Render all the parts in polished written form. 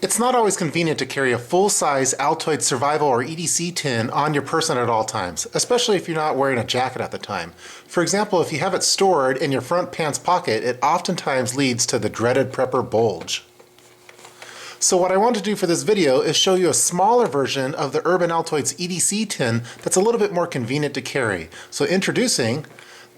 It's not always convenient to carry a full-size Altoids Survival or EDC tin on your person at all times, especially if you're not wearing a jacket at the time. For example, if you have it stored in your front pants pocket, it oftentimes leads to the dreaded prepper bulge. So what I want to do for this video is show you a smaller version of the Urban Altoids EDC tin that's a little bit more convenient to carry. So introducing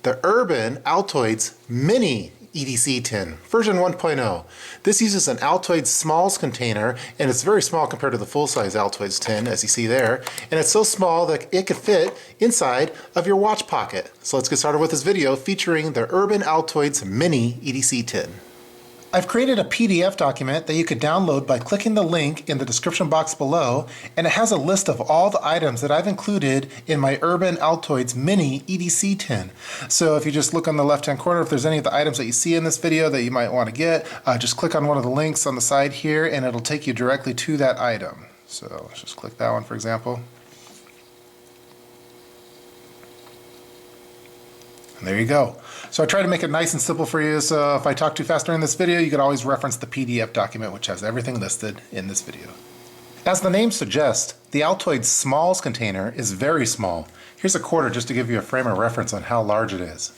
the Urban Altoids Mini EDC tin, version 1.0. This uses an Altoids Smalls container, and it's very small compared to the full-size Altoids tin, as you see there, and it's so small that it could fit inside of your watch pocket. So let's get started with this video featuring the Urban Altoids Mini EDC tin. I've created a PDF document that you could download by clicking the link in the description box below, and it has a list of all the items that I've included in my Urban Altoids Mini EDC tin. So if you just look on the left-hand corner, if there's any of the items that you see in this video that you might want to get, just click on one of the links on the side here and it'll take you directly to that item. So let's just click that one, for example. And there you go. So I try to make it nice and simple for you, so if I talk too fast during this video, you can always reference the PDF document, which has everything listed in this video. As the name suggests, the Altoids Smalls container is very small. Here's a quarter just to give you a frame of reference on how large it is.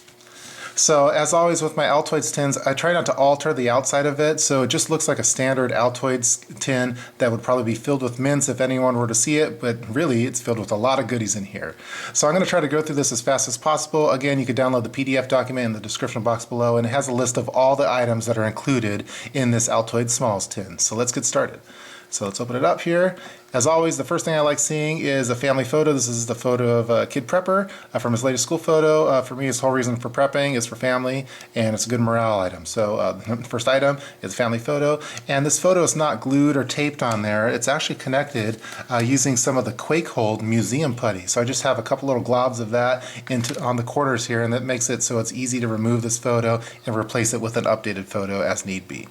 So as always with my Altoids tins, I try not to alter the outside of it, so it just looks like a standard Altoids tin that would probably be filled with mints if anyone were to see it, but really it's filled with a lot of goodies in here. So I'm going to try to go through this as fast as possible. Again, you can download the PDF document in the description box below, and it has a list of all the items that are included in this Altoids Smalls tin. So let's get started. So let's open it up here. As always, the first thing I like seeing is a family photo. This is the photo of a kid prepper from his latest school photo. For me, his whole reason for prepping is for family, and it's a good morale item. So the first item is a family photo, and this photo is not glued or taped on there. It's actually connected using some of the Quake Hold museum putty. So I just have a couple little globs of that on the corners here, and that makes it so it's easy to remove this photo and replace it with an updated photo as need be.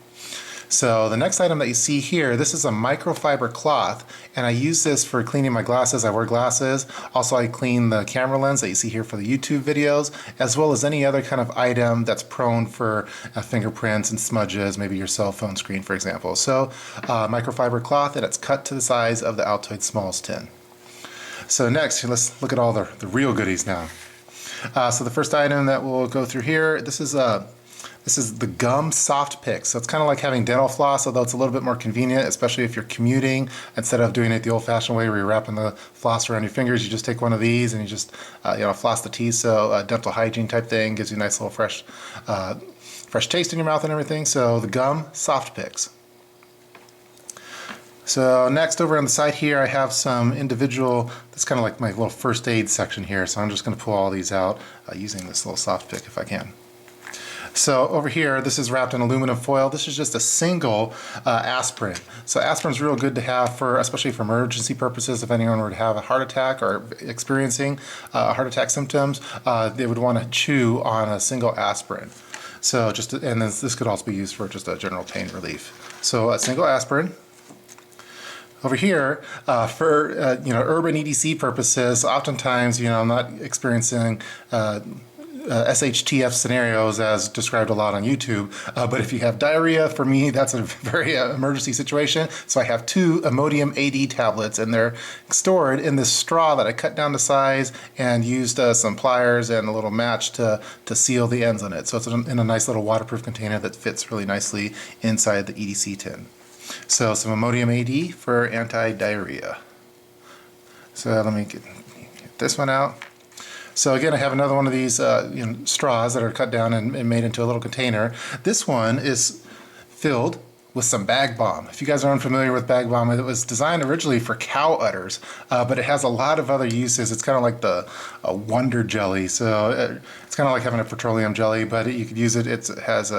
So the next item that you see here, this is a microfiber cloth, and I use this for cleaning my glasses. I wear glasses. Also, I clean the camera lens that you see here for the YouTube videos, as well as any other kind of item that's prone for fingerprints and smudges, maybe your cell phone screen, for example. So microfiber cloth, and it's cut to the size of the Altoids Smalls tin. So next, let's look at all the real goodies now. So the first item that we'll go through here, this is the gum soft pick. So it's kind of like having dental floss, although it's a little bit more convenient, especially if you're commuting. Instead of doing it the old-fashioned way where you're wrapping the floss around your fingers, you just take one of these and you just floss the teeth. So dental hygiene type thing, gives you a nice little fresh taste in your mouth and everything. So the gum soft picks. So next, over on the side here, I have some individual, that's kind of like my little first aid section here. So I'm just going to pull all these out using this little soft pick if I can. So over here, this is wrapped in aluminum foil. This is just a single aspirin. So aspirin's real good to have for, especially for emergency purposes. If anyone were to have a heart attack or experiencing heart attack symptoms, they would want to chew on a single aspirin. So and then this could also be used for just a general pain relief. So a single aspirin. Over here, for urban EDC purposes, oftentimes I'm not experiencing SHTF scenarios as described a lot on YouTube, but if you have diarrhea, for me that's a very emergency situation. So I have 2 Imodium AD tablets, and they're stored in this straw that I cut down to size and used some pliers and a little match to seal the ends on it. So it's in a nice little waterproof container that fits really nicely inside the EDC tin. So some Imodium AD for anti-diarrhea. So let me get this one out. So again, I have another one of these straws that are cut down and made into a little container. This one is filled with some bag balm. If you guys are unfamiliar with bag balm, it was designed originally for cow udders, but it has a lot of other uses. It's kind of like a wonder jelly. So it's kind of like having a petroleum jelly, but you could use it. It has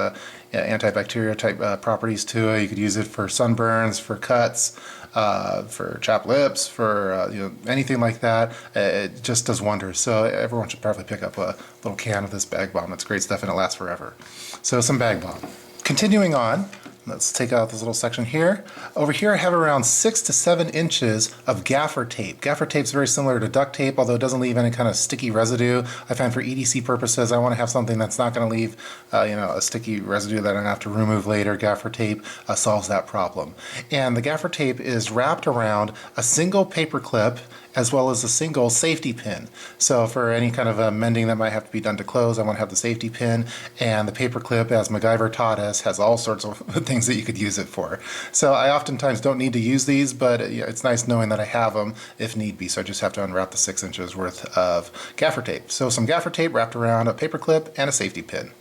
antibacterial type properties to it. You could use it for sunburns, for cuts, for chapped lips, for anything like that. It just does wonders. So everyone should probably pick up a little can of this bag balm. It's great stuff and it lasts forever. So some bag balm. Continuing on, Let's take out this little section here. Over here I have around 6 to 7 inches of gaffer tape. Gaffer tape is very similar to duct tape, although it doesn't leave any kind of sticky residue. I find for EDC purposes I want to have something that's not going to leave a sticky residue that I'm going to have to remove later. Gaffer tape solves that problem. And the gaffer tape is wrapped around a single paper clip as well as a single safety pin. So for any kind of mending that might have to be done to clothes, I want to have the safety pin, and the paper clip, as MacGyver taught us, has all sorts of things that you could use it for. So I oftentimes don't need to use these, but it's nice knowing that I have them if need be. So I just have to unwrap the 6 inches worth of gaffer tape. So some gaffer tape wrapped around a paper clip and a safety pin.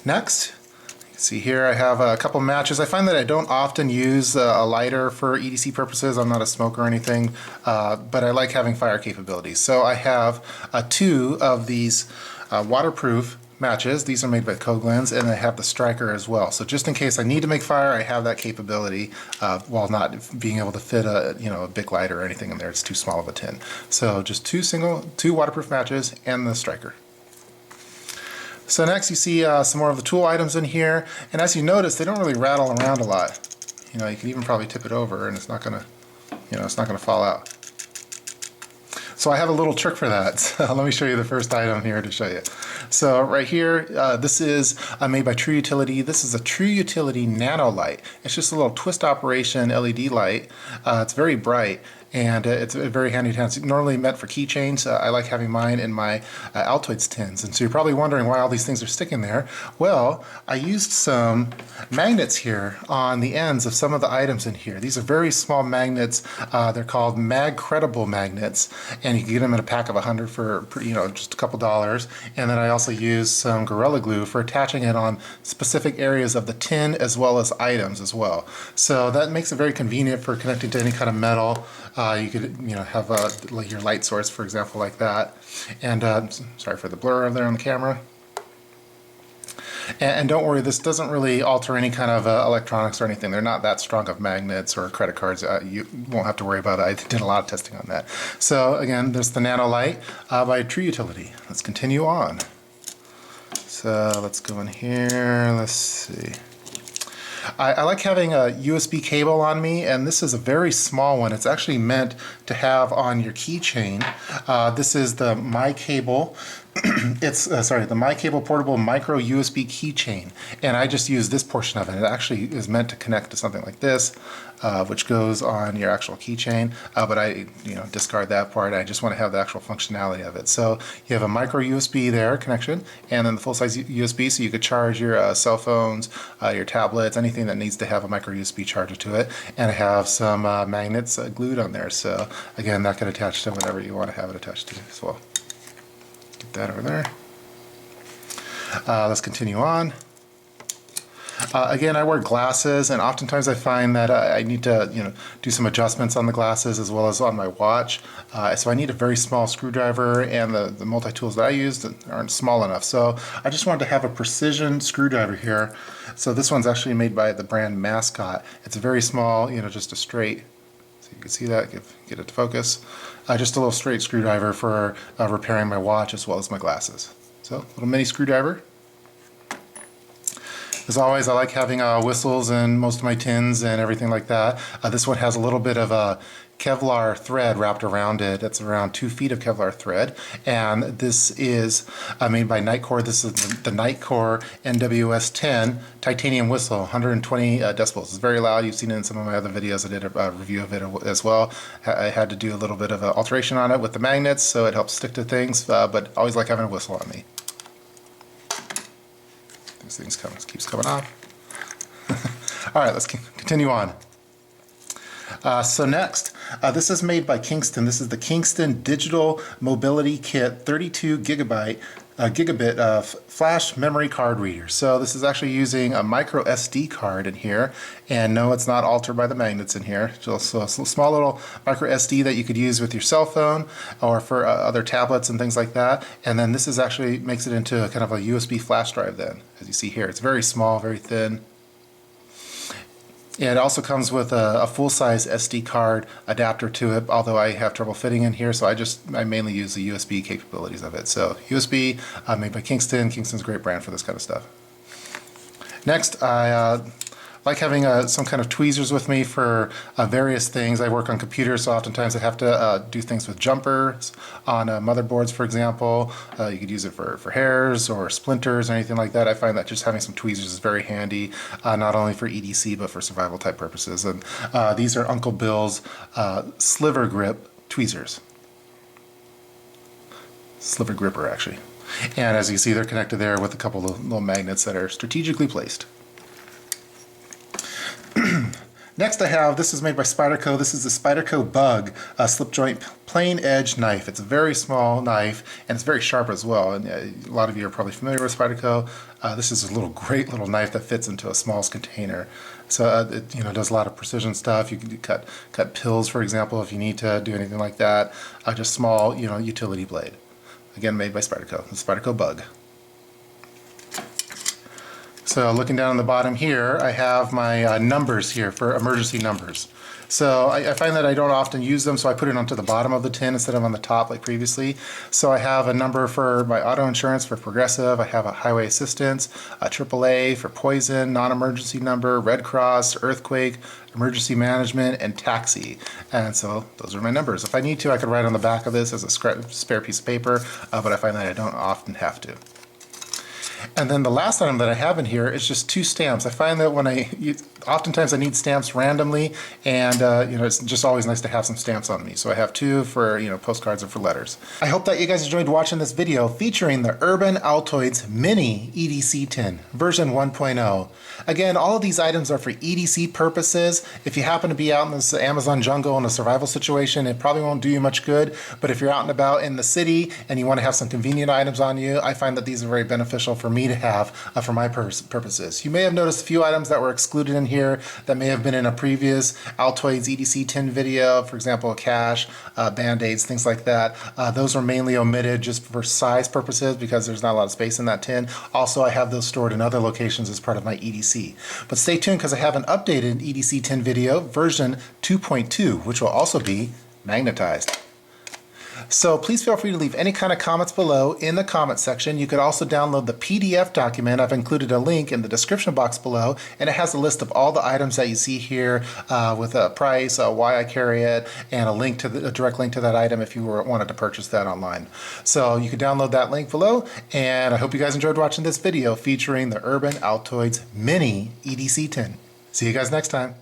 Next, see here I have a couple matches. I find that I don't often use a lighter for EDC purposes. I'm not a smoker or anything, but I like having fire capabilities. So I have 2 of these waterproof matches. These are made by Coglins, and I have the striker as well. So just in case I need to make fire, I have that capability while not being able to fit a big lighter or anything in there. It's too small of a tin. So just 2 waterproof matches and the striker. So next you see some more of the tool items in here, and as you notice, they don't really rattle around a lot. You can even probably tip it over and it's not gonna, it's not gonna fall out. So I have a little trick for that. So let me show you the first item here to show you. So right here, this is made by True Utility. This is a True Utility Nano light. It's just a little twist operation LED light. It's very bright, and it's very handy to have. It's normally meant for keychains. I like having mine in my Altoids tins. And so you're probably wondering why all these things are sticking there. Well, I used some magnets here on the ends of some of the items in here. These are very small magnets. They're called mag-credible magnets, and you can get them in a pack of 100 for just a couple dollars. And then I also use some Gorilla Glue for attaching it on specific areas of the tin as well as items as well. So that makes it very convenient for connecting to any kind of metal. You could have like your light source, for example, like that. And sorry for the blur over there on the camera. And don't worry, this doesn't really alter any kind of electronics or anything. They're not that strong of magnets or credit cards. You won't have to worry about it. I did a lot of testing on that. So again, there's the Nano Light by True Utility. Let's continue on. So let's go in here. Let's see. I like having a USB cable on me, and this is a very small one. It's actually meant to have on your keychain. This is the MyCable. It's the MyCable portable micro USB keychain, and I just use this portion of it. It actually is meant to connect to something like this, which goes on your actual keychain. But I discard that part. I just want to have the actual functionality of it. So you have a micro USB there connection, and then the full-size USB, so you could charge your cell phones, your tablets, anything that needs to have a micro USB charger to it. And I have some magnets glued on there. So again, that can attach to whatever you want to have it attached to as well. Get that over there. Let's continue on. Again, I wear glasses, and oftentimes I find that I need to do some adjustments on the glasses as well as on my watch. So I need a very small screwdriver, and the multi-tools that I use aren't small enough. So I just wanted to have a precision screwdriver here. So this one's actually made by the brand Mascot. It's a very small, just a straight, so you can see that, get it to focus. Just a little straight screwdriver for repairing my watch as well as my glasses. So, little mini screwdriver. As always, I like having whistles in most of my tins and everything like that. This one has a little bit of a Kevlar thread wrapped around it. It's around 2 feet of Kevlar thread, and this is made by Nightcore. This is the Nightcore NWS 10 titanium whistle, 120 decibels. It's very loud. You've seen it in some of my other videos. I did a review of it as well. I had to do a little bit of alteration on it with the magnets, so it helps stick to things, but always like having a whistle on me. This thing keeps coming off. All right, let's continue on. So next, this is made by Kingston. This is the Kingston Digital Mobility Kit 32 Gigabit flash memory card reader. So this is actually using a micro SD card in here, and no, it's not altered by the magnets in here. Just a small little micro SD that you could use with your cell phone or for other tablets and things like that. And then this is actually makes it into kind of a USB flash drive then, as you see here. It's very small, very thin. And it also comes with a full-size SD card adapter to it, although I have trouble fitting in here, so I mainly use the USB capabilities of it. So USB, made by Kingston. Kingston's a great brand for this kind of stuff. Next, I like having some kind of tweezers with me for various things. I work on computers, so oftentimes I have to do things with jumpers on motherboards, for example. You could use it for hairs or splinters or anything like that. I find that just having some tweezers is very handy, not only for EDC but for survival type purposes. And these are Uncle Bill's sliver grip tweezers. Sliver gripper, actually. And as you see, they're connected there with a couple of little magnets that are strategically placed. Next I have, this is made by Spyderco. This is the Spyderco Bug slip joint plain edge knife. It's a very small knife and it's very sharp as well. And a lot of you are probably familiar with Spyderco. This is a great little knife that fits into a small container. So it does a lot of precision stuff. You can cut pills, for example, if you need to do anything like that. Just small, utility blade. Again, made by Spyderco. The Spyderco Bug. So looking down on the bottom here, I have my numbers here for emergency numbers. So I find that I don't often use them, so I put it onto the bottom of the tin instead of on the top like previously. So I have a number for my auto insurance for Progressive, I have a highway assistance, a AAA for poison, non-emergency number, Red Cross, earthquake, emergency management, and taxi. And so those are my numbers. If I need to, I could write on the back of this as a spare piece of paper, but I find that I don't often have to. And then the last item that I have in here is just 2 stamps. I find that oftentimes I need stamps randomly, and it's just always nice to have some stamps on me. So I have 2 for postcards and for letters. I hope that you guys enjoyed watching this video featuring the Urban Altoids Mini EDC tin version 1.0. Again, all of these items are for EDC purposes. If you happen to be out in this Amazon jungle in a survival situation, it probably won't do you much good. But if you're out and about in the city and you want to have some convenient items on you, I find that these are very beneficial for me to have for my purposes. You may have noticed a few items that were excluded in here that may have been in a previous Altoids EDC tin video, for example, cash, Band-Aids, things like that. Those were mainly omitted just for size purposes because there's not a lot of space in that tin. Also, I have those stored in other locations as part of my EDC. But stay tuned because I have an updated EDC tin video, version 2.2, which will also be magnetized. So please feel free to leave any kind of comments below in the comment section. You could also download the PDF document. I've included a link in the description box below, and it has a list of all the items that you see here with a price, why I carry it, and a direct link to that item if you wanted to purchase that online. So you can download that link below, and I hope you guys enjoyed watching this video featuring the Urban Altoids Mini EDC tin. See you guys next time.